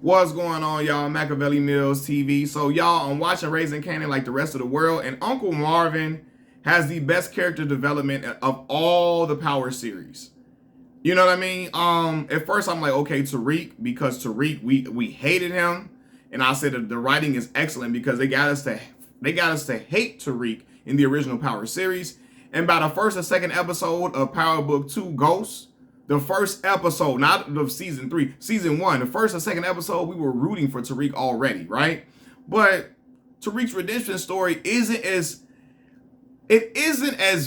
What's going on, y'all? Machiavelli Mills TV. So, y'all, I'm watching Raising Kanan like the rest of the world, and Uncle Marvin has the best character development of all the Power series. You know what I mean? At first I'm like, okay, Tariq, because Tariq, we hated him, and I said that the writing is excellent because they got us to hate Tariq in the original Power series. And by the first or second episode of Power Book 2 Ghosts, the first episode, not of season 3, season 1, the first or second episode, we were rooting for Tariq already, right? But Tariq's redemption story isn't as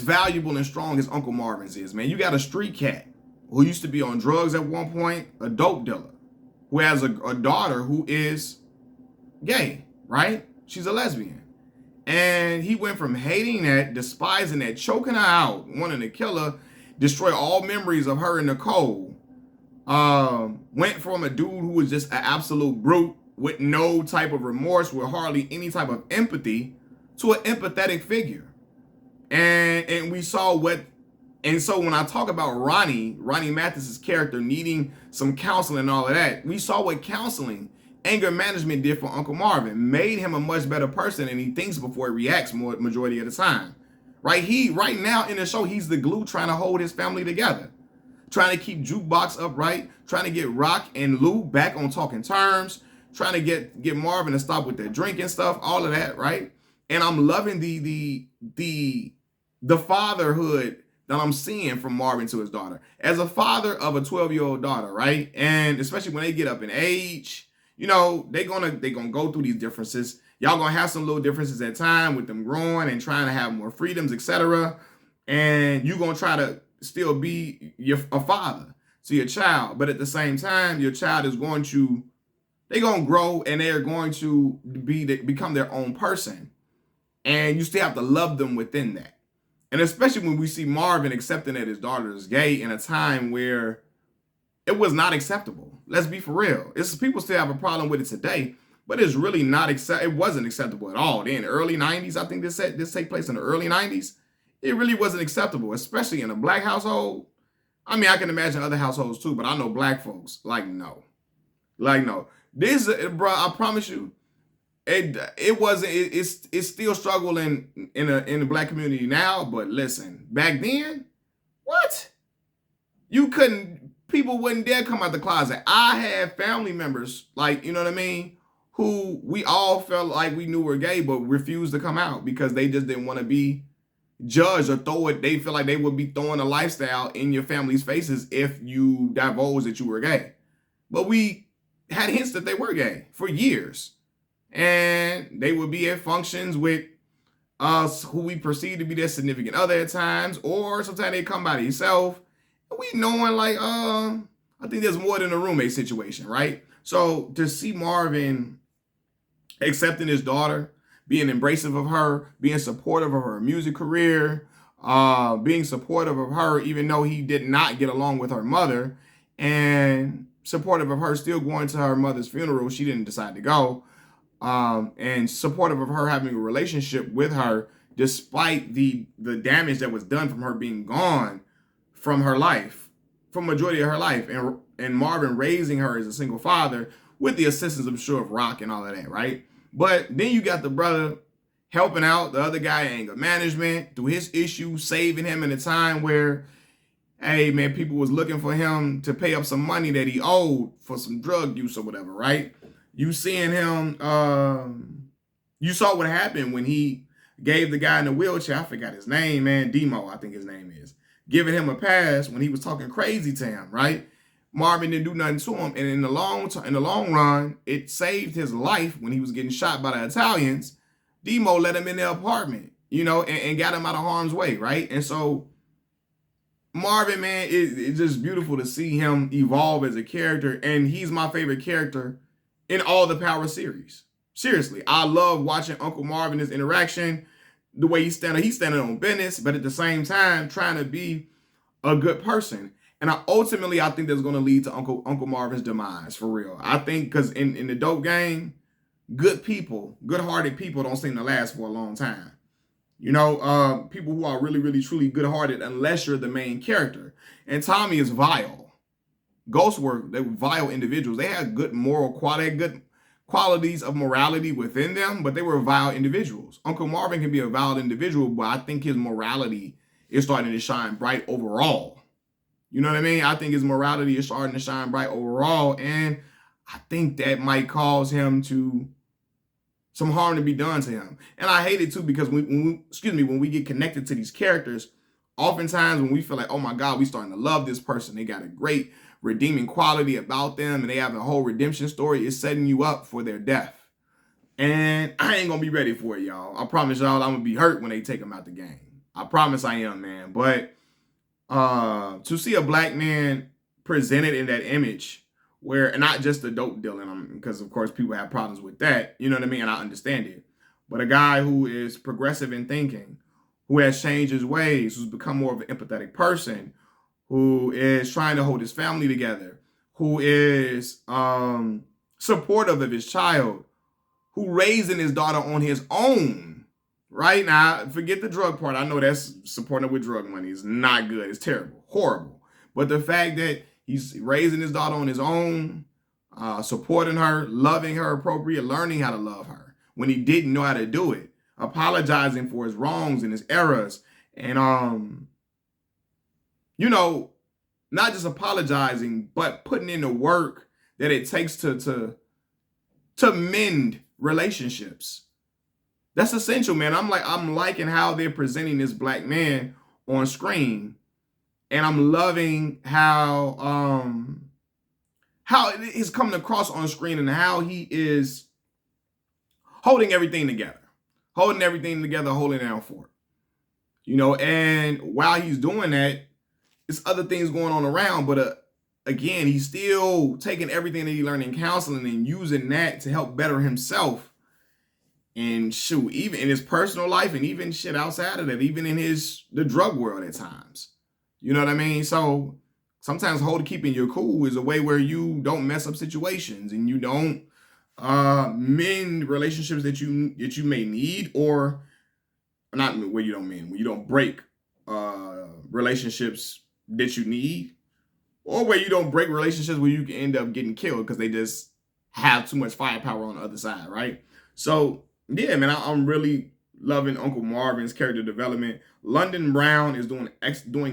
valuable and strong as Uncle Marvin's is, man. You got a street cat who used to be on drugs at one point, a dope dealer, who has a daughter who is gay, right? She's a lesbian. And he went from hating that, despising that, choking her out, wanting to kill her, destroy all memories of her and Nicole. Went from a dude who was just an absolute brute with no type of remorse, with hardly any type of empathy, to an empathetic figure. And we saw what, and so when I talk about Ronnie Mathis's character needing some counseling and all of that, we saw what counseling, anger management did for Uncle Marvin, made him a much better person, and he thinks before he reacts more majority of the time. Right now in the show, he's the glue trying to hold his family together, trying to keep Jukebox upright, trying to get Rock and Lou back on talking terms, trying to get Marvin to stop with their drinking stuff, all of that, right? And I'm loving the fatherhood that I'm seeing from Marvin to his daughter. As a father of a 12-year-old daughter, right? And especially when they get up in age, they're gonna go through these differences. Y'all gonna have some little differences at time with them growing and trying to have more freedoms, etc. And you're gonna try to still be a father to your child, but at the same time, your child is they're gonna grow and they're going to become their own person, and you still have to love them within that. And especially when we see Marvin accepting that his daughter is gay in a time where it was not acceptable. Let's be for real. People still have a problem with it today, but it's really not it wasn't acceptable at all. In the early 90s, I think this take place in the early 90s. It really wasn't acceptable, especially in a black household. I mean, I can imagine other households too, but I know black folks, no. No. This, bro, I promise you, it wasn't. It's still struggling in the black community now. But listen, back then, what? You couldn't. People wouldn't dare come out the closet. I had family members, you know what I mean, who we all felt like we knew were gay, but refused to come out because they just didn't want to be judged or throw it. They feel like they would be throwing a lifestyle in your family's faces if you divulged that you were gay. But we had hints that they were gay for years. And they would be at functions with us who we perceive to be their significant other at times, or sometimes they come by themselves. We knowing I think there's more than a roommate situation, right? So to see Marvin accepting his daughter, being embracive of her, being supportive of her music career, being supportive of her even though he did not get along with her mother, and supportive of her still going to her mother's funeral. She didn't decide to go. And supportive of her having a relationship with her despite the damage that was done from her being gone from her life, from majority of her life, and Marvin raising her as a single father with the assistance, I'm sure, of Rock and all of that, right? But then you got the brother helping out the other guy, anger management, through his issues, saving him in a time where, hey man, people was looking for him to pay up some money that he owed for some drug use or whatever, right? You seeing him, you saw what happened when he gave the guy in the wheelchair, I forgot his name, man, Demo, I think his name is, giving him a pass when he was talking crazy to him, right? Marvin didn't do nothing to him, and in the long run, it saved his life when he was getting shot by the Italians. Demo let him in their apartment, and got him out of harm's way, right? And so Marvin, man, it's just beautiful to see him evolve as a character, and he's my favorite character in all the Power series. Seriously, I love watching Uncle Marvin, his interaction, the way he's standing on business, but at the same time trying to be a good person. And ultimately, I think that's going to lead to Uncle Marvin's demise, for real. I think because in the dope game, good-hearted people don't seem to last for a long time. People who are really, really, truly good-hearted, unless you're the main character. And Tommy is vile. Ghosts they were vile individuals. They had good moral quality, good qualities of morality within them, but they were vile individuals. Uncle Marvin can be a vile individual, but I think his morality is starting to shine bright overall. You know what I mean? I think his morality is starting to shine bright overall, and I think that might cause him to some harm to be done to him. And I hate it too because when we get connected to these characters, oftentimes when we feel like, oh my God, we starting to love this person, they got a great redeeming quality about them, and they have a whole redemption story, it's setting you up for their death. And I ain't gonna be ready for it, y'all. I promise y'all I'm gonna be hurt when they take them out the game. I promise I am, man. But to see a black man presented in that image where, and not just the dope dealing, because of course people have problems with that, you know what I mean? And I understand it. But a guy who is progressive in thinking, who has changed his ways, who's become more of an empathetic person, who is trying to hold his family together, who is supportive of his child, who raising his daughter on his own. Right now, forget the drug part. I know that's supporting her with drug money. It's not good. It's terrible, horrible. But the fact that he's raising his daughter on his own, supporting her, loving her appropriate, learning how to love her when he didn't know how to do it, apologizing for his wrongs and his errors, and not just apologizing, but putting in the work that it takes to mend relationships. That's essential, man. I'm liking how they're presenting this black man on screen, and I'm loving how it is coming across on screen and how he is holding everything together, holding it down for it. And while he's doing that, there's other things going on around, but again, he's still taking everything that he learned in counseling and using that to help better himself. And shoot, even in his personal life and even shit outside of that, even in the drug world at times. You know what I mean? So sometimes keeping your cool is a way where you don't mess up situations and you don't mend relationships that you may need, or not where you don't mend, where you don't break relationships that you need, or where you don't break relationships where you can end up getting killed because they just have too much firepower on the other side, right? So yeah, man, I'm really loving Uncle Marvin's character development. London Brown is doing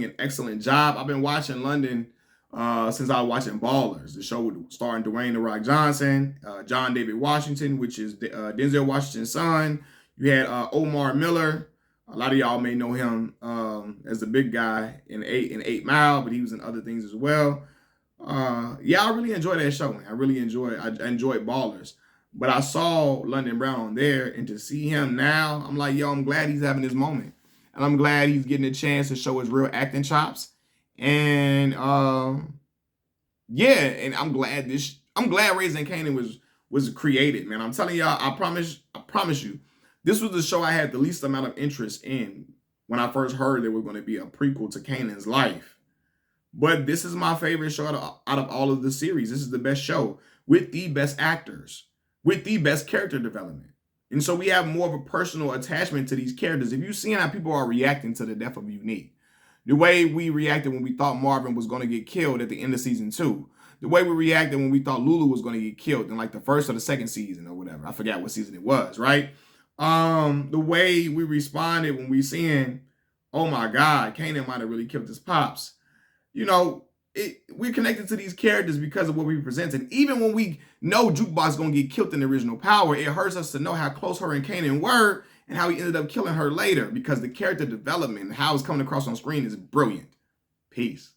an excellent job. I've been watching London since I was watching Ballers, the show starring Dwayne "The Rock" Johnson, John David Washington, which is Denzel Washington's son. You had Omar Miller. A lot of y'all may know him as the big guy in 8 Mile, but he was in other things as well. I really enjoyed that show, man. I enjoyed Ballers. But I saw London Brown on there, and to see him now, I'm like, yo, I'm glad he's having his moment. And I'm glad he's getting a chance to show his real acting chops. And and I'm glad Raising Kanan was created, man. I'm telling y'all, I promise you, this was the show I had the least amount of interest in when I first heard there was going to be a prequel to Kanan's life. But this is my favorite show out of all of the series. This is the best show with the best actors, with the best character development. And so we have more of a personal attachment to these characters. If you've seen how people are reacting to the death of Unique, the way we reacted when we thought Marvin was going to get killed at the end of season 2, the way we reacted when we thought Lulu was going to get killed in like the first or the second season or whatever. I forgot what season it was, right? The way we responded when we seeing, oh my God, Kanan might have really killed his pops. We're connected to these characters because of what we present. And even when we know Jukebox is going to get killed in the original Power, it hurts us to know how close her and Kanan were and how he ended up killing her later, because the character development and how it's coming across on screen is brilliant. Peace.